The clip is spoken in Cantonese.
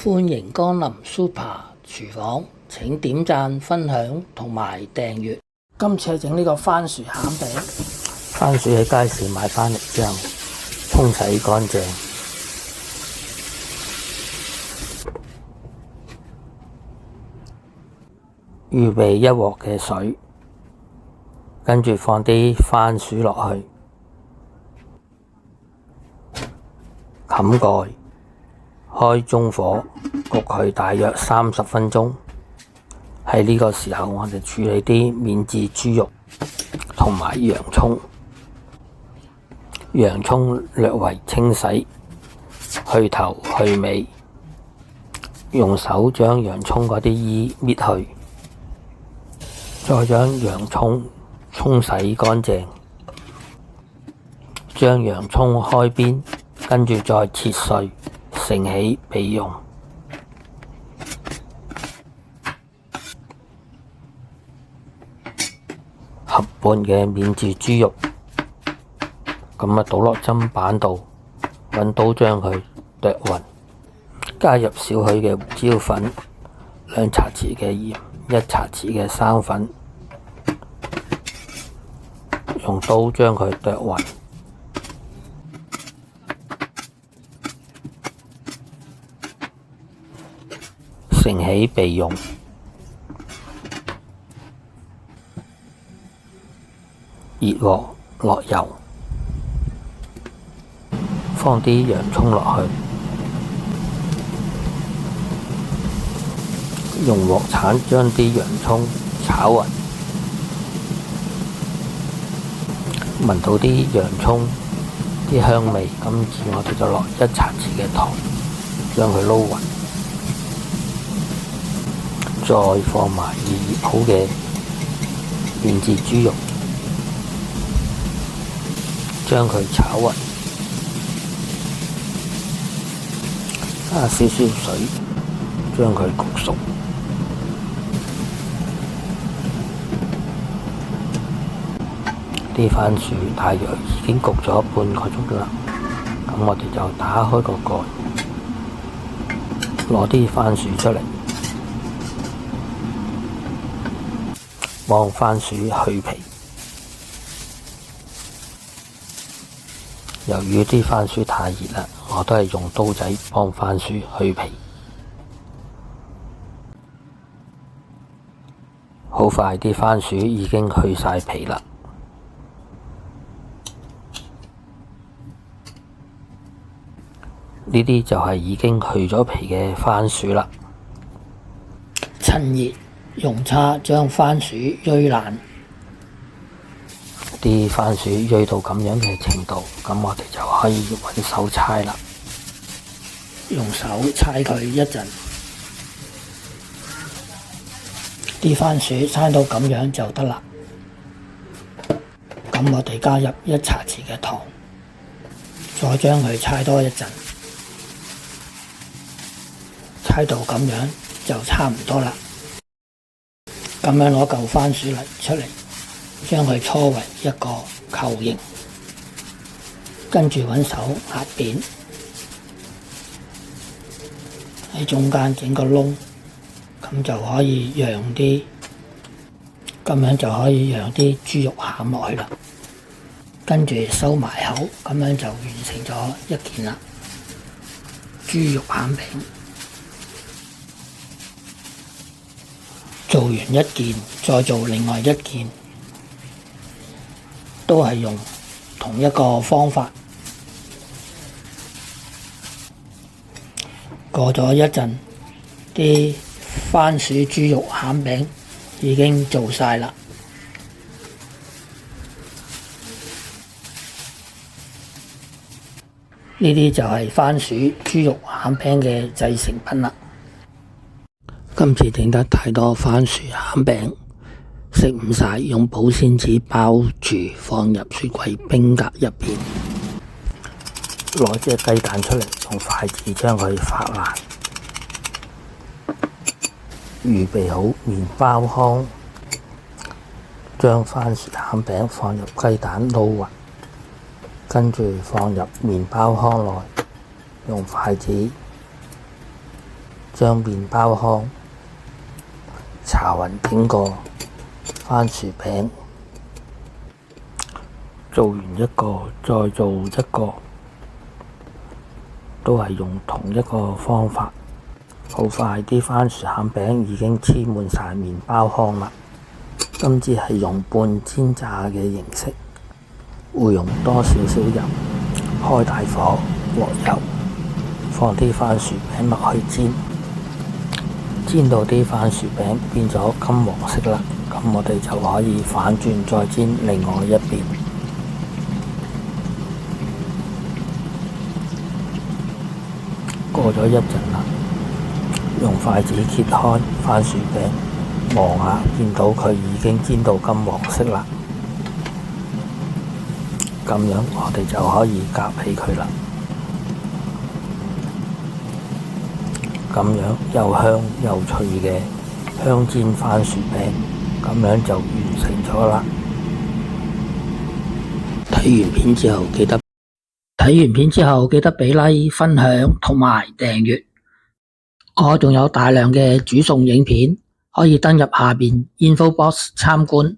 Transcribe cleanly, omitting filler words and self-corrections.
歡迎光臨 Super 廚房，請點讚、分享同埋訂閱。今次係整呢個番薯餡餅。番薯喺街市買返嚟之後，沖洗乾淨，預備一鑊嘅水，跟住放啲番薯落去，冚蓋，開中火焗佢大約30分鐘。喺呢個時候，我哋處理啲免治豬肉同埋洋葱。洋葱略為清洗，去頭去尾，用手將洋葱嗰啲衣搣去，再將洋葱沖洗乾淨，將洋葱開邊，跟住再切碎，盛起備用。合半嘅免治豬肉，咁倒落砧板度，揾刀將佢剁勻，加入少許嘅胡椒粉，2茶匙嘅鹽，1茶匙嘅生粉，用刀將佢剁勻，盛起備用。熱鑊落油，放啲洋葱落去，用鑊鏟將啲洋葱炒勻，聞到啲洋葱啲香味，今次我哋就落1茶匙嘅糖，將佢撈勻，再放埋熱好嘅免治豬肉，將佢炒勻，加少少水，將佢焗熟。啲番薯大約已經焗咗半個鐘啦，咁我哋就打開個蓋，攞啲番薯出嚟，幫番薯去皮。由於啲番薯太熱啦，我都係用刀仔幫番薯去皮。好快啲番薯已經去晒皮啦。呢啲就係已經去咗皮嘅番薯啦。趁熱用叉將番薯鋥爛。啲番薯鋥到咁樣嘅程度，咁我哋就可以揾手搓啦。用手搓佢一陣，啲番薯搓到咁樣就得啦。咁我哋加入1茶匙嘅糖，再將佢搓多一陣，搓到咁樣就差唔多啦。咁樣攞嚿番薯出嚟，將佢搓為一個球形，跟住揾手壓扁，喺中間整個窿，咁就可以讓啲，咁樣就可以讓啲豬肉餡落去啦。跟住收埋口，咁樣就完成咗一件啦，豬肉餡餅。做完一件，再做另外一件。都係用同一個方法。過咗一陣，啲番薯豬肉餡餅已經做晒啦。呢啲就係番薯豬肉餡餅嘅製成品啦。今次整得太多番薯餡餅，食唔晒，用保鮮紙包住，放入雪櫃冰格入邊。攞隻雞蛋出嚟，用筷子將佢發爛。預備好麵包糠，將番薯餡餅放入雞蛋撈勻，跟住放入麵包糠內，用筷子將麵包糠搽勻整個番薯餅，做完一個再做一個，都係用同一個方法。好快啲番薯餡餅已經黐滿晒麵包糠啦。今次係用半煎炸嘅形式，會用多少少油，開大火鑊油，放啲番薯餅落去煎，煎到啲番薯餅變咗金黃色啦，咁我哋就可以反轉再煎另外一邊。過咗一陣啦，用筷子揭開番薯餅，望下見到佢已經煎到金黃色啦，咁樣我哋就可以夾起佢啦。咁樣又香又脆嘅香煎番薯餅，咁樣就完成咗啦。睇完片之後記得俾 like、分享同埋訂閱。我仲有大量嘅煮餸影片，可以登入下邊 info box 參觀。